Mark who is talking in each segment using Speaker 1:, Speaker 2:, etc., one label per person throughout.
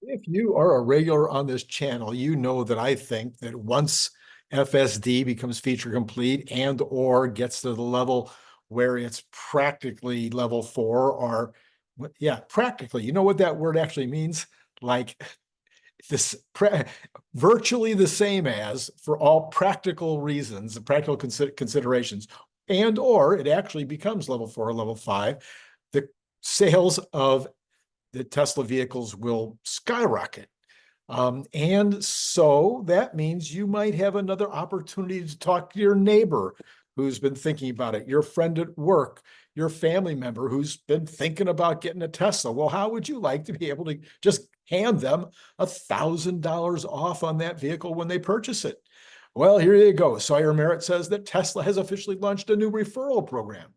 Speaker 1: If you are a regular on this channel, you know that I think that once FSD becomes feature complete and or gets to the level where it's practically level 4 or yeah, practically, you know what that word actually means? Like this virtually the same as for all practical reasons, practical considerations, and or it actually becomes level 4 or level 5, the sales of the Tesla vehicles will skyrocket. And so that means you might have another opportunity to talk to your neighbor who's been thinking about it, your friend at work, your family member who's been thinking about getting a Tesla. Well, how would you like to be able to just hand them $1,000 off on that vehicle when they purchase it? Well, here you go. Sawyer Merritt says that Tesla has officially launched a new referral program,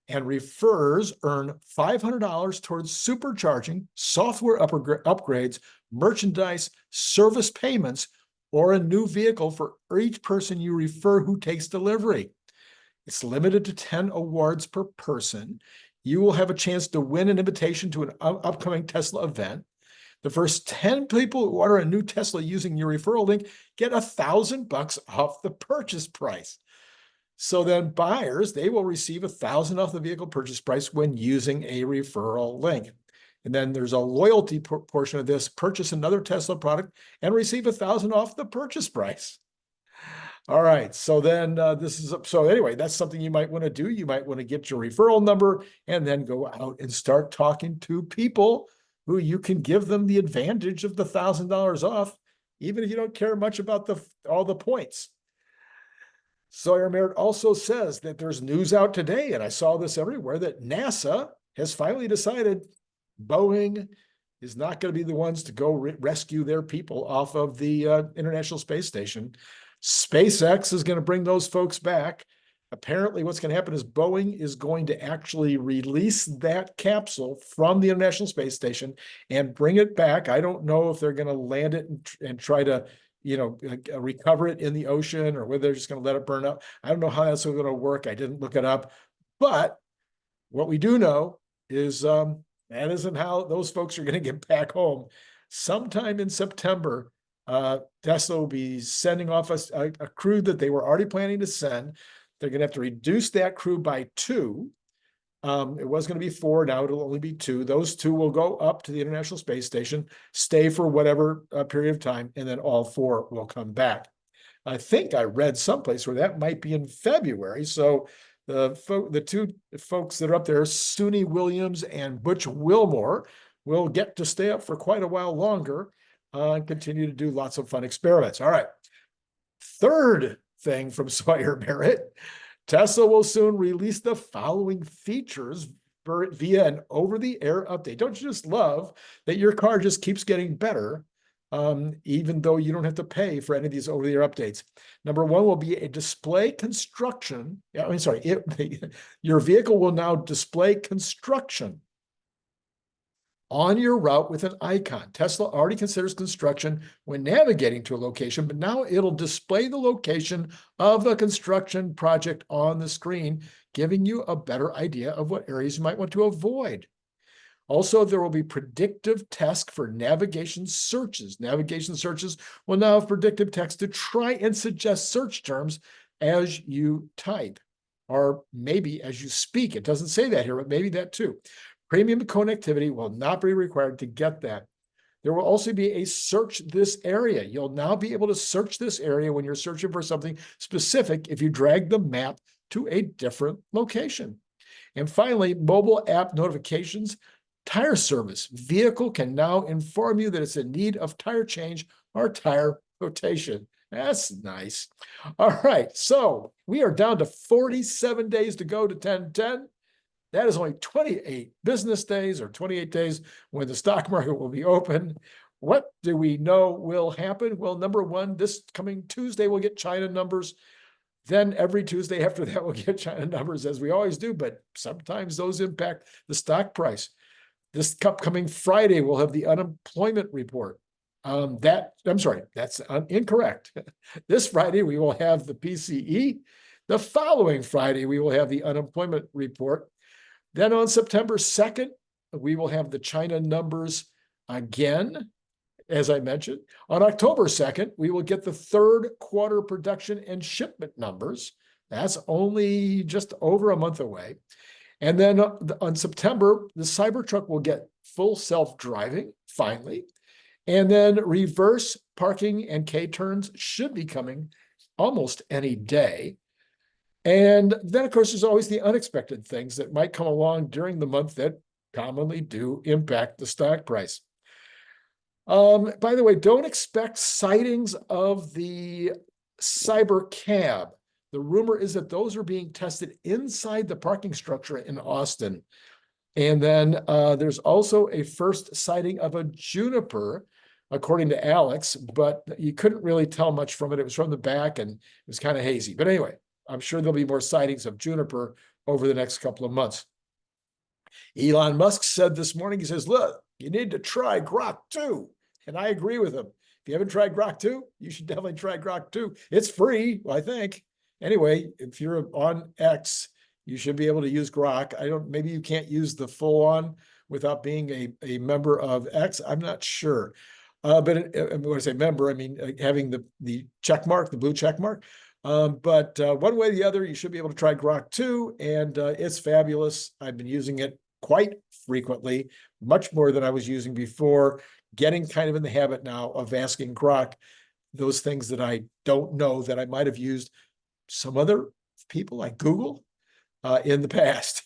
Speaker 1: and referrers earn $500 towards supercharging, software upgrades, merchandise, service payments, or a new vehicle for each person you refer who takes delivery. It's limited to 10 awards per person. You will have a chance to win an invitation to an upcoming Tesla event. The first 10 people who order a new Tesla using your referral link get $1,000 off the purchase price. So then buyers, they will receive $1,000 off the vehicle purchase price when using a referral link. And then there's a loyalty portion of this. Purchase another Tesla product and receive $1,000 off the purchase price. All right. So then so anyway, that's something you might want to do. You might want to get your referral number and then go out and start talking to people who you can give them the advantage of the $1,000 off, even if you don't care much about all the points. Sawyer Merritt also says that there's news out today, and I saw this everywhere, that NASA has finally decided Boeing is not going to be the ones to go rescue their people off of the International Space Station. SpaceX is going to bring those folks back. Apparently, what's going to happen is Boeing is going to actually release that capsule from the International Space Station and bring it back. I don't know if they're going to land it and try to recover it in the ocean or whether they're just going to let it burn up. I don't know how that's going to work. I didn't look it up. But what we do know is that isn't how those folks are going to get back home. Sometime in September, Tesla will be sending off a crew that they were already planning to send. They're going to have to reduce that crew by 2. It was going to be 4. Now it'll only be 2. Those 2 will go up to the International Space Station, stay for whatever period of time, and then all 4 will come back. I think I read someplace where that might be in February. So the 2 folks that are up there, Suni Williams and Butch Wilmore, will get to stay up for quite a while longer and continue to do lots of fun experiments. All right. Third thing from Sawyer Merritt. Tesla will soon release the following features via an over-the-air update. Don't you just love that your car just keeps getting better, even though you don't have to pay for any of these over-the-air updates? Number 1 will be a display construction. Your vehicle will now display construction on your route with an icon. Tesla already considers construction when navigating to a location, but now it'll display the location of a construction project on the screen, giving you a better idea of what areas you might want to avoid. Also, there will be predictive text for navigation searches. Navigation searches will now have predictive text to try and suggest search terms as you type, or maybe as you speak. It doesn't say that here, but maybe that too. Premium connectivity will not be required to get that. There will also be a search this area. You'll now be able to search this area when you're searching for something specific if you drag the map to a different location. And finally, mobile app notifications, tire service. Vehicle can now inform you that it's in need of tire change or tire rotation. That's nice. All right, so we are down to 47 days to go to 10/10. That is only 28 business days or 28 days when the stock market will be open. What do we know will happen? Well, number 1, this coming Tuesday, we'll get China numbers. Then every Tuesday after that, we'll get China numbers, as we always do, but sometimes those impact the stock price. This upcoming Friday, we'll have the unemployment report. That's incorrect. This Friday, we will have the PCE. The following Friday, we will have the unemployment report. Then on September 2nd, we will have the China numbers again. as I mentioned. On October 2nd, we will get the third quarter production and shipment numbers. That's only just over a month away. And then on September, the Cybertruck will get full self-driving, finally. And then reverse parking and K-turns should be coming almost any day. And then, of course, there's always the unexpected things that might come along during the month that commonly do impact the stock price. By the way, don't expect sightings of the Cybercab. The rumor is that those are being tested inside the parking structure in Austin. And then there's also a first sighting of a Juniper, according to Alex, but you couldn't really tell much from it. It was from the back and it was kind of hazy. But anyway, I'm sure there'll be more sightings of Juniper over the next couple of months. Elon Musk said this morning, he says, look, you need to try Grok 2. And I agree with him. If you haven't tried Grok 2, you should definitely try Grok 2. It's free, I think. Anyway, if you're on X, you should be able to use Grok. Maybe you can't use the full on without being a member of X. I'm not sure. But when I say member, I mean having the check mark, the blue check mark. But one way or the other, you should be able to try Grok 2, and it's fabulous. I've been using it quite frequently, much more than I was using before, getting kind of in the habit now of asking Grok those things that I don't know that I might have used some other people like Google in the past.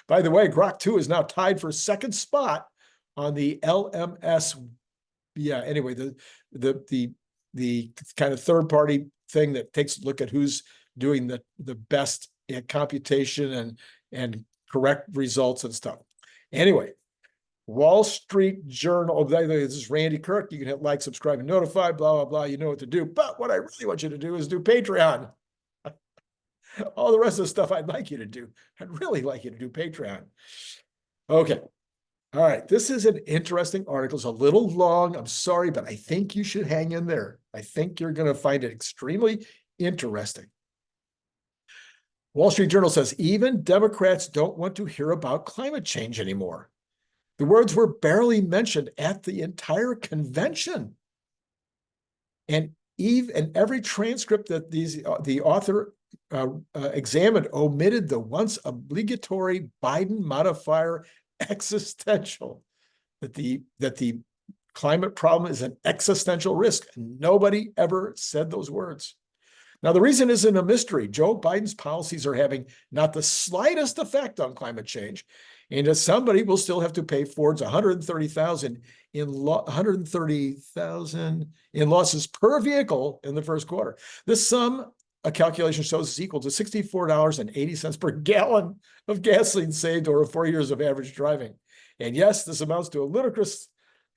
Speaker 1: By the way, Grok 2 is now tied for second spot on the LMS. Yeah, anyway, the kind of third party thing that takes a look at who's doing the best at computation and correct results and stuff. Anyway, Wall Street Journal. Oh, by the way, this is Randy Kirk. You can hit like, subscribe, and notify, blah, blah, blah. You know what to do. But what I really want you to do is do Patreon. All the rest of the stuff I'd like you to do. I'd really like you to do Patreon. Okay. All right. This is an interesting article. It's a little long. I'm sorry, but I think you should hang in there. I think you're going to find it extremely interesting. Wall Street Journal says, even Democrats don't want to hear about climate change anymore. The words were barely mentioned at the entire convention. And every transcript that the author examined omitted the once obligatory Biden modifier existential, that the climate problem is an existential risk. Nobody ever said those words. Now, the reason isn't a mystery. Joe Biden's policies are having not the slightest effect on climate change, and as somebody will still have to pay Ford's $130,000 in losses per vehicle in the first quarter. This sum, a calculation shows, is equal to $64.80 per gallon of gasoline saved over 4 years of average driving. And yes, this amounts to a ludicrous,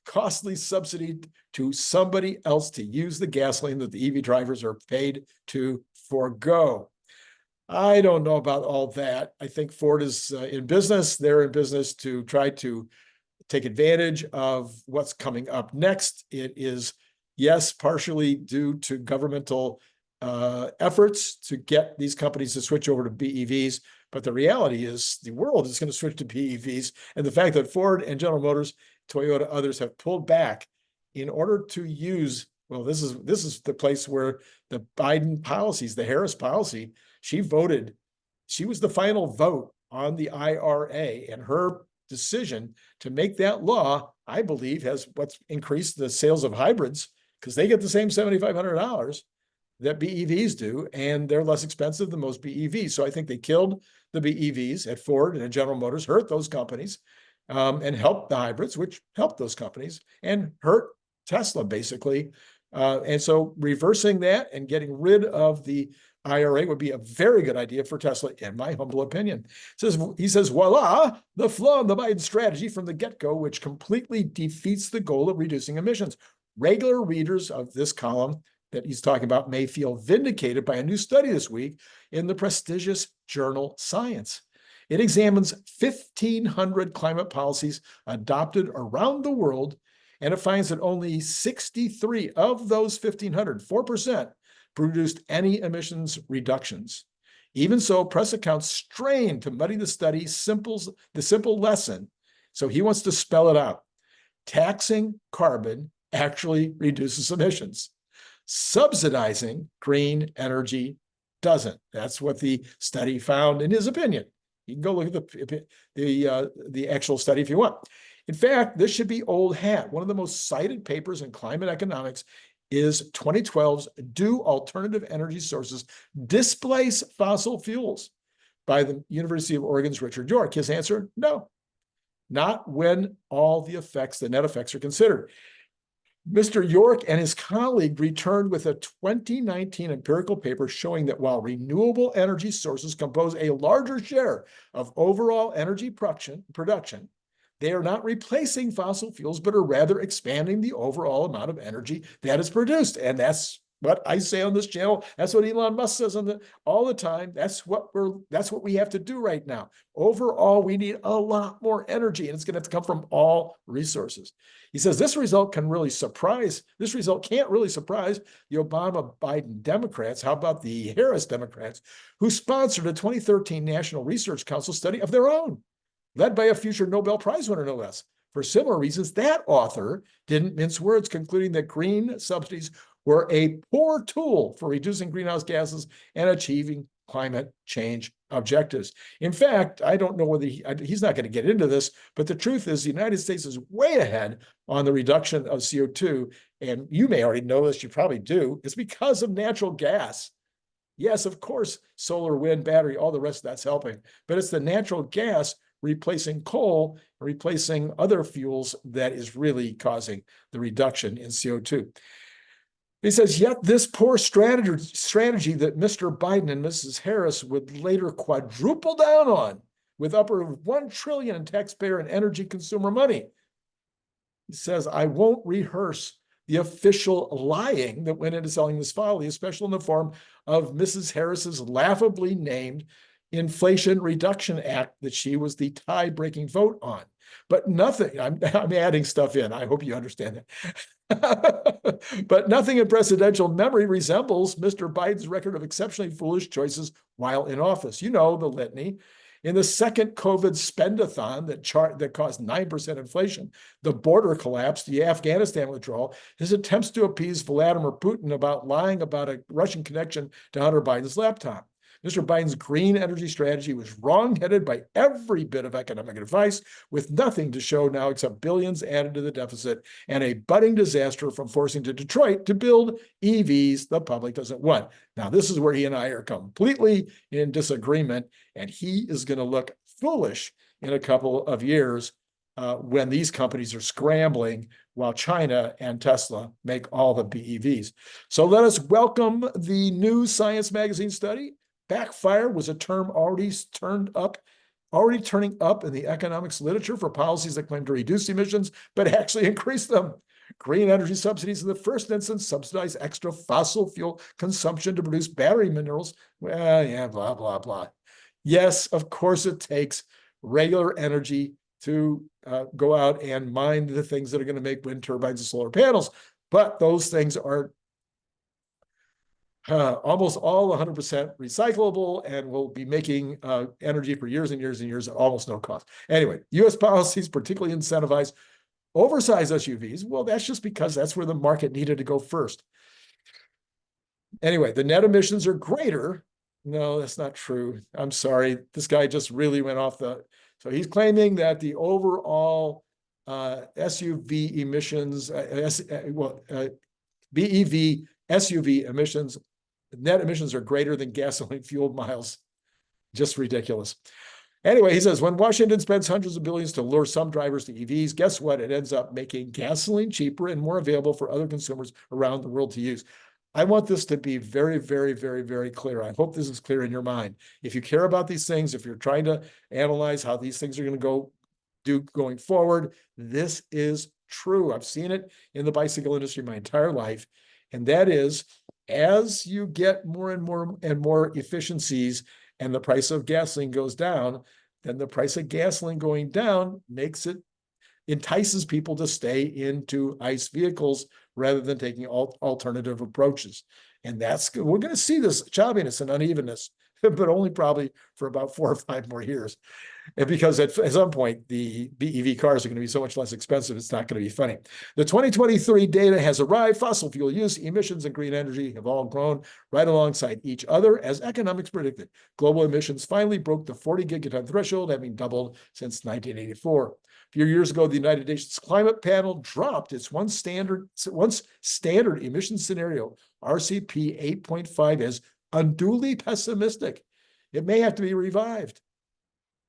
Speaker 1: costly subsidy to somebody else to use the gasoline that the EV drivers are paid to forego. I don't know about all that. I think Ford is in business. They're in business to try to take advantage of what's coming up next. It is, yes, partially due to governmental efforts to get these companies to switch over to BEVs. But the reality is the world is going to switch to BEVs. And the fact that Ford and General Motors, Toyota, others have pulled back in order to use, well, this is the place where the Biden policies, the Harris policy, she was the final vote on the IRA, and her decision to make that law, I believe, has what's increased the sales of hybrids, because they get the same $7,500 that BEVs do, and they're less expensive than most BEVs. So I think they killed the BEVs at Ford and at General Motors, hurt those companies, and helped the hybrids, which helped those companies, and hurt Tesla, basically. And so reversing that and getting rid of the IRA would be a very good idea for Tesla, in my humble opinion. He says, voila, the flaw in the Biden strategy from the get-go, which completely defeats the goal of reducing emissions. Regular readers of this column that he's talking about may feel vindicated by a new study this week in the prestigious journal Science. It examines 1,500 climate policies adopted around the world, and it finds that only 63 of those 1,500, 4%, produced any emissions reductions. Even so, press accounts strain to muddy the simple lesson. So he wants to spell it out. Taxing carbon actually reduces emissions. Subsidizing green energy doesn't. That's what the study found in his opinion. You can go look at the actual study if you want. In fact, this should be old hat. One of the most cited papers in climate economics is 2012's Do Alternative Energy Sources Displace Fossil Fuels by the University of Oregon's Richard York. His answer, no, not when all the effects, the net effects are considered. Mr. York and his colleague returned with a 2019 empirical paper showing that while renewable energy sources compose a larger share of overall energy production, they are not replacing fossil fuels, but are rather expanding the overall amount of energy that is produced. And that's what I say on this channel. That's what Elon Musk says all the time. That's what we have to do right now. Overall, we need a lot more energy, and it's going to have to come from all resources. He says this result can't really surprise the Obama-Biden Democrats. How about the Harris Democrats, who sponsored a 2013 National Research Council study of their own, led by a future Nobel Prize winner, no less. For similar reasons, that author didn't mince words, concluding that green subsidies were a poor tool for reducing greenhouse gases and achieving climate change objectives. In fact, I don't know whether he's not going to get into this, but the truth is the United States is way ahead on the reduction of CO2. And you may already know this, you probably do. It's because of natural gas. Yes, of course, solar, wind, battery, all the rest of that's helping, but it's the natural gas replacing coal, replacing other fuels that is really causing the reduction in CO2. He says, yet this poor strategy that Mr. Biden and Mrs. Harris would later quadruple down on with upward of $1 trillion in taxpayer and energy consumer money. He says, I won't rehearse the official lying that went into selling this folly, especially in the form of Mrs. Harris's laughably named Inflation Reduction Act that she was the tie-breaking vote on. But nothing, I'm adding stuff in, I hope you understand that. But nothing in presidential memory resembles Mr. Biden's record of exceptionally foolish choices while in office. You know the litany. In the second COVID spend-a-thon that caused 9% inflation, the border collapse, the Afghanistan withdrawal, his attempts to appease Vladimir Putin about lying about a Russian connection to Hunter Biden's laptop. Mr. Biden's green energy strategy was wrong-headed by every bit of economic advice, with nothing to show now except billions added to the deficit and a budding disaster from forcing to Detroit to build EVs the public doesn't want. Now, this is where he and I are completely in disagreement, and he is going to look foolish in a couple of years when these companies are scrambling while China and Tesla make all the BEVs. So let us welcome the new Science Magazine study. Backfire was a term already turning up in the economics literature for policies that claim to reduce emissions, but actually increase them. Green energy subsidies in the first instance subsidize extra fossil fuel consumption to produce battery minerals. Well, yeah, blah, blah, blah. Yes, of course it takes regular energy to go out and mine the things that are going to make wind turbines and solar panels, but those things are almost all 100% recyclable and will be making energy for years and years and years at almost no cost. Anyway, U.S. policies particularly incentivize oversized SUVs. Well, that's just because that's where the market needed to go first. Anyway, the net emissions are greater. No, that's not true. I'm sorry. This guy just really went off the... So he's claiming that the overall SUV emissions, BEV SUV emissions, net emissions are greater than gasoline-fueled miles. Just ridiculous. Anyway, he says, when Washington spends hundreds of billions to lure some drivers to EVs, guess what? It ends up making gasoline cheaper and more available for other consumers around the world to use. I want this to be very, very, very, very clear. I hope this is clear in your mind. If you care about these things, if you're trying to analyze how these things are going to do going forward, this is true. I've seen it in the bicycle industry my entire life. And that is, as you get more and more and more efficiencies and the price of gasoline goes down, then the price of gasoline going down entices people to stay into ICE vehicles rather than taking alternative approaches. And we're going to see this choppiness and unevenness but only probably for about 4 or 5 more years. And because at some point, the BEV cars are going to be so much less expensive, it's not going to be funny. The 2023 data has arrived. Fossil fuel use, emissions, and green energy have all grown right alongside each other, as economics predicted. Global emissions finally broke the 40 gigaton threshold, having doubled since 1984. A few years ago, the United Nations Climate Panel dropped its once standard emission scenario, RCP 8.5, as unduly pessimistic. It may have to be revived.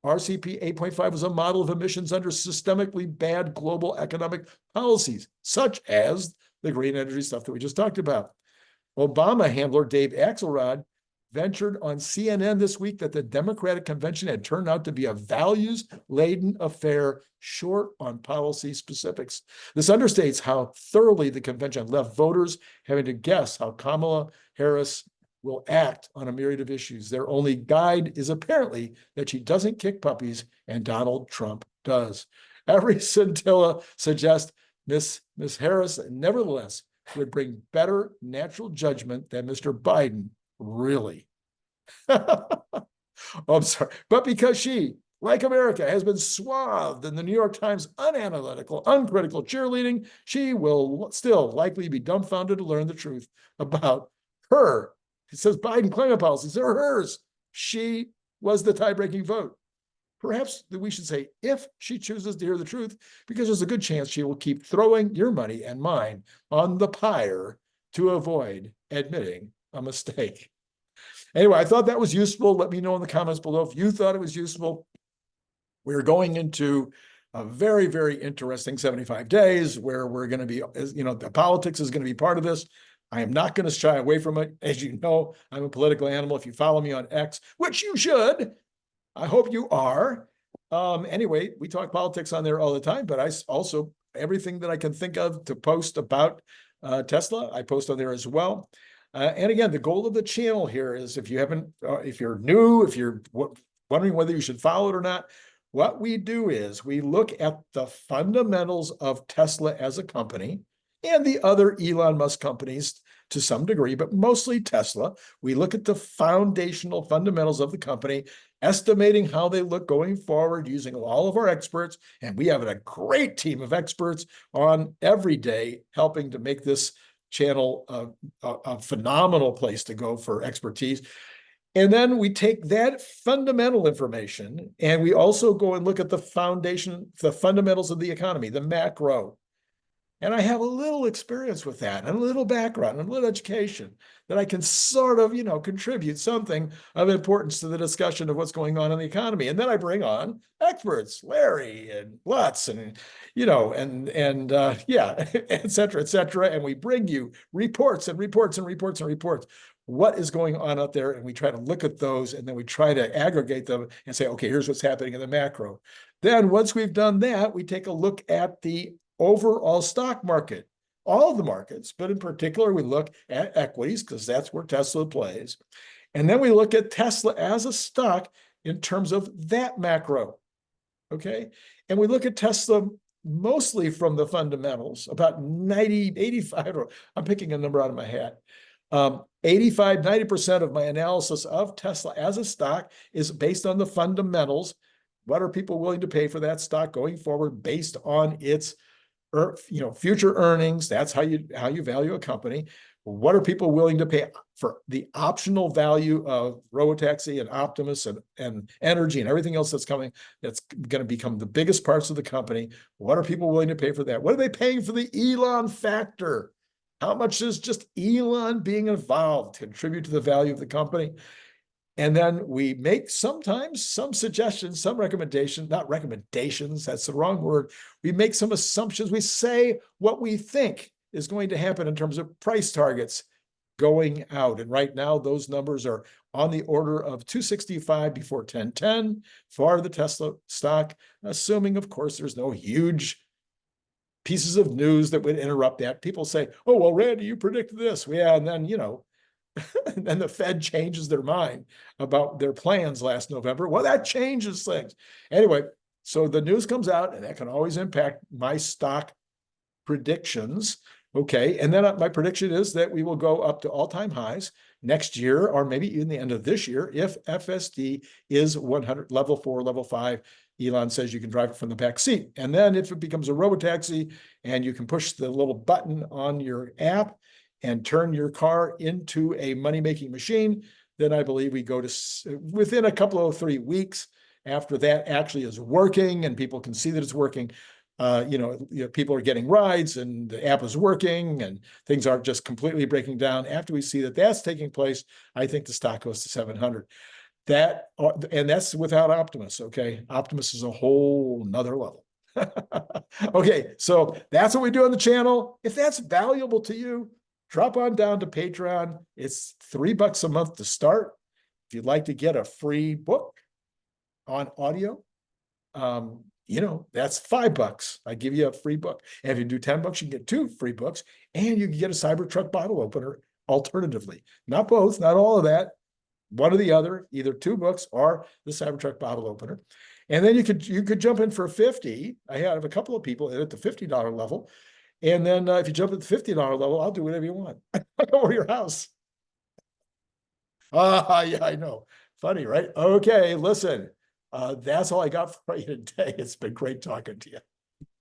Speaker 1: RCP 8.5 was a model of emissions under systemically bad global economic policies, such as the green energy stuff that we just talked about. Obama handler Dave Axelrod ventured on CNN this week that the Democratic Convention had turned out to be a values-laden affair, short on policy specifics. This understates how thoroughly the convention left voters having to guess how Kamala Harris will act on a myriad of issues. Their only guide is apparently that she doesn't kick puppies, and Donald Trump does. Every scintilla suggests Miss Harris, nevertheless, would bring better natural judgment than Mr. Biden, really. Oh, I'm sorry. But because she, like America, has been swathed in the New York Times unanalytical, uncritical cheerleading, she will still likely be dumbfounded to learn the truth about her. It says Biden climate policies are hers. She was the tie-breaking vote. Perhaps we should say if she chooses to hear the truth, because there's a good chance she will keep throwing your money and mine on the pyre to avoid admitting a mistake. Anyway, I thought that was useful. Let me know in the comments below if you thought it was useful. We're going into a very, very interesting 75 days where we're going to be, the politics is going to be part of this. I am not going to shy away from it. As you know, I'm a political animal. If you follow me on X, which you should, I hope you are. Anyway, we talk politics on there all the time, but I also, everything that I can think of to post about Tesla, I post on there as well. And again, the goal of the channel here is if you're new, if you're wondering whether you should follow it or not, what we do is we look at the fundamentals of Tesla as a company and the other Elon Musk companies to some degree, but mostly Tesla. We look at the foundational fundamentals of the company, estimating how they look going forward using all of our experts. And we have a great team of experts on every day helping to make this channel a phenomenal place to go for expertise. And then we take that fundamental information and we also go and look at the foundation, the fundamentals of the economy, the macro. And I have a little experience with that and a little background and a little education that I can sort of, contribute something of importance to the discussion of what's going on in the economy. And then I bring on experts, Larry and Lutz and, et cetera, et cetera. And we bring you reports and reports and reports and reports. What is going on out there? And we try to look at those and then we try to aggregate them and say, okay, here's what's happening in the macro. Then once we've done that, we take a look at the overall stock market, all of the markets, but in particular, we look at equities because that's where Tesla plays. And then we look at Tesla as a stock in terms of that macro, okay? And we look at Tesla mostly from the fundamentals, about 85, I'm picking a number out of my hat. 85, 90% of my analysis of Tesla as a stock is based on the fundamentals. What are people willing to pay for that stock going forward based on its future earnings? That's how you value a company. What are people willing to pay for the optional value of Robotaxi and Optimus and energy and everything else that's coming, that's going to become the biggest parts of the company? What are people willing to pay for that? What are they paying for the Elon factor? How much does just Elon being involved contribute to the value of the company? And then we make sometimes some suggestions, some recommendations, not recommendations, that's the wrong word. We make some assumptions. We say what we think is going to happen in terms of price targets going out. And right now, those numbers are on the order of 265 before 1010 for the Tesla stock, assuming, of course, there's no huge pieces of news that would interrupt that. People say, oh, well, Randy, you predicted this. Yeah, and then, and then the Fed changes their mind about their plans last November. Well, that changes things. Anyway, so the news comes out and that can always impact my stock predictions. Okay, and then my prediction is that we will go up to all-time highs next year, or maybe even the end of this year, if FSD is 100, level 4, level 5. Elon says you can drive it from the back seat. And then if it becomes a robotaxi and you can push the little button on your app and turn your car into a money-making machine, then I believe we go to within a couple of 3 weeks after that actually is working and people can see that it's working. People are getting rides and the app is working and things aren't just completely breaking down. After we see that that's taking place, I think the stock goes to 700. And that's without Optimus. Okay, Optimus is a whole nother level. Okay, so that's what we do on the channel. If that's valuable to you, drop on down to Patreon. It's $3 a month to start. If you'd like to get a free book on audio, that's $5. I give you a free book. And if you do $10, you can get 2 free books, and you can get a Cybertruck bottle opener alternatively. Not both, not all of that. One or the other, either 2 books or the Cybertruck bottle opener. And then you could jump in for 50. I have a couple of people at the $50 level. And then if you jump at the $50 level, I'll do whatever you want. I'll go over to your house. Yeah, I know. Funny, right? Okay, listen. That's all I got for you today. It's been great talking to you.